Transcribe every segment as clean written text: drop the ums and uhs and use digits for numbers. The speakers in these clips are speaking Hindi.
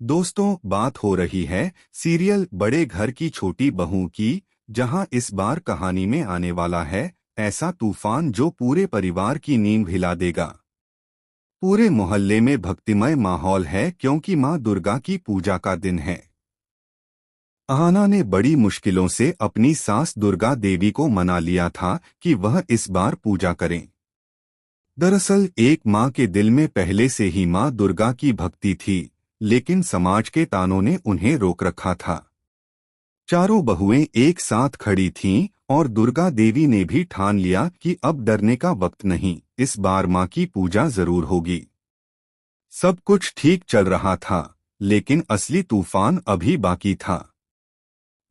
दोस्तों, बात हो रही है सीरियल बड़े घर की छोटी बहू की, जहां इस बार कहानी में आने वाला है ऐसा तूफान जो पूरे परिवार की नींद हिला देगा। पूरे मोहल्ले में भक्तिमय माहौल है क्योंकि मां दुर्गा की पूजा का दिन है। अहाना ने बड़ी मुश्किलों से अपनी सास दुर्गा देवी को मना लिया था कि वह इस बार पूजा करें। दरअसल एक मां के दिल में पहले से ही मां दुर्गा की भक्ति थी, लेकिन समाज के तानों ने उन्हें रोक रखा था। चारों बहुएं एक साथ खड़ी थीं और दुर्गा देवी ने भी ठान लिया कि अब डरने का वक्त नहीं, इस बार मां की पूजा जरूर होगी। सब कुछ ठीक चल रहा था, लेकिन असली तूफान अभी बाकी था।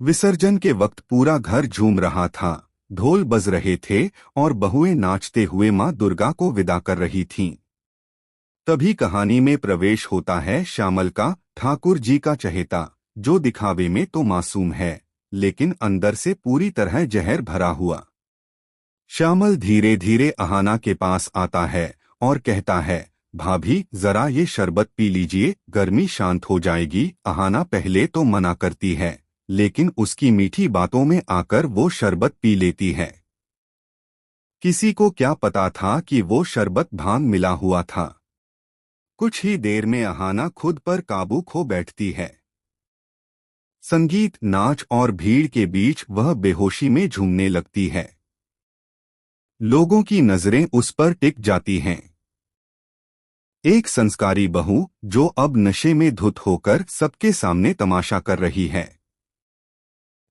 विसर्जन के वक्त पूरा घर झूम रहा था, ढोल बज रहे थे और बहुएं नाचते हुए मां दुर्गा को विदा कर रही थीं। तभी कहानी में प्रवेश होता है श्यामल का, ठाकुर जी का चहेता, जो दिखावे में तो मासूम है, लेकिन अंदर से पूरी तरह जहर भरा हुआ। श्यामल धीरे धीरे अहाना के पास आता है और कहता है, भाभी जरा ये शरबत पी लीजिए, गर्मी शांत हो जाएगी। अहाना पहले तो मना करती है, लेकिन उसकी मीठी बातों में आकर वो शरबत पी लेती है। किसी को क्या पता था कि वो शरबत भांग मिला हुआ था। कुछ ही देर में अहाना खुद पर काबू खो बैठती है। संगीत, नाच और भीड़ के बीच वह बेहोशी में झूमने लगती है। लोगों की नजरें उस पर टिक जाती हैं। एक संस्कारी बहू जो अब नशे में धुत होकर सबके सामने तमाशा कर रही है।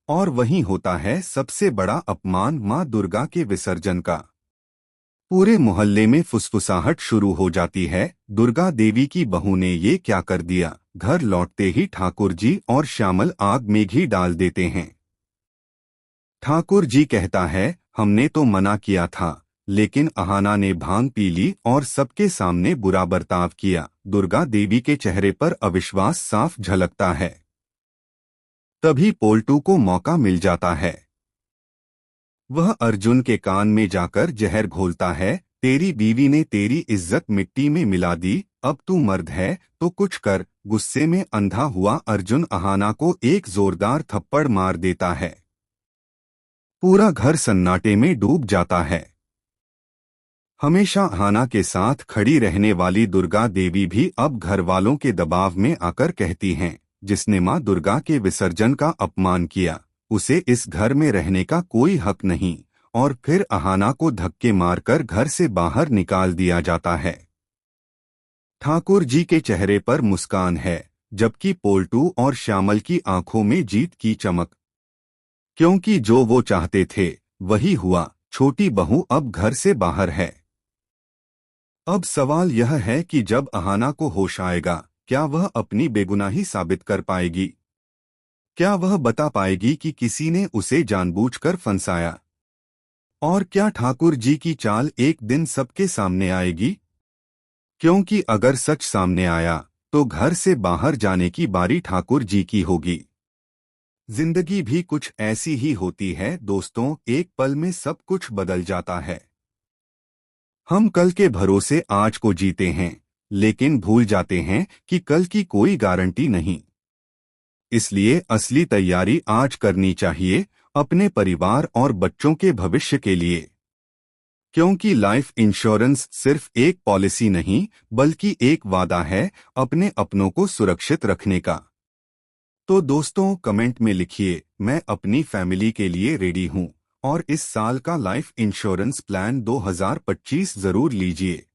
और वहीं होता है सबसे बड़ा अपमान मां दुर्गा के विसर्जन का। पूरे मोहल्ले में फुसफुसाहट शुरू हो जाती है, दुर्गा देवी की बहू ने ये क्या कर दिया। घर लौटते ही ठाकुर जी और श्यामल आग में घी डाल देते हैं। ठाकुर जी कहता है, हमने तो मना किया था, लेकिन अहाना ने भांग पी ली और सबके सामने बुरा बर्ताव किया। दुर्गा देवी के चेहरे पर अविश्वास साफ झलकता है। तभी पोल्टू को मौका मिल जाता है। वह अर्जुन के कान में जाकर जहर घोलता है, तेरी बीवी ने तेरी इज्जत मिट्टी में मिला दी, अब तू मर्द है तो कुछ कर। गुस्से में अंधा हुआ अर्जुन अहाना को एक जोरदार थप्पड़ मार देता है। पूरा घर सन्नाटे में डूब जाता है। हमेशा अहाना के साथ खड़ी रहने वाली दुर्गा देवी भी अब घर वालों के दबाव में आकर कहती हैं, जिसने मां दुर्गा के विसर्जन का अपमान किया, उसे इस घर में रहने का कोई हक नहीं। और फिर अहाना को धक्के मारकर घर से बाहर निकाल दिया जाता है। ठाकुर जी के चेहरे पर मुस्कान है, जबकि पोल्टू और श्यामल की आंखों में जीत की चमक। क्योंकि जो वो चाहते थे वही हुआ, छोटी बहू अब घर से बाहर है। अब सवाल यह है कि जब अहाना को होश आएगा, क्या वह अपनी बेगुनाही साबित कर पाएगी? क्या वह बता पाएगी कि किसी ने उसे जानबूझकर फंसाया? और क्या ठाकुर जी की चाल एक दिन सबके सामने आएगी? क्योंकि अगर सच सामने आया तो घर से बाहर जाने की बारी ठाकुर जी की होगी। जिंदगी भी कुछ ऐसी ही होती है दोस्तों, एक पल में सब कुछ बदल जाता है। हम कल के भरोसे आज को जीते हैं, लेकिन भूल जाते हैं कि कल की कोई गारंटी नहीं। इसलिए असली तैयारी आज करनी चाहिए, अपने परिवार और बच्चों के भविष्य के लिए। क्योंकि लाइफ इंश्योरेंस सिर्फ एक पॉलिसी नहीं, बल्कि एक वादा है अपने अपनों को सुरक्षित रखने का। तो दोस्तों, कमेंट में लिखिए, मैं अपनी फैमिली के लिए रेडी हूं, और इस साल का लाइफ इंश्योरेंस प्लान 2025 जरूर लीजिए।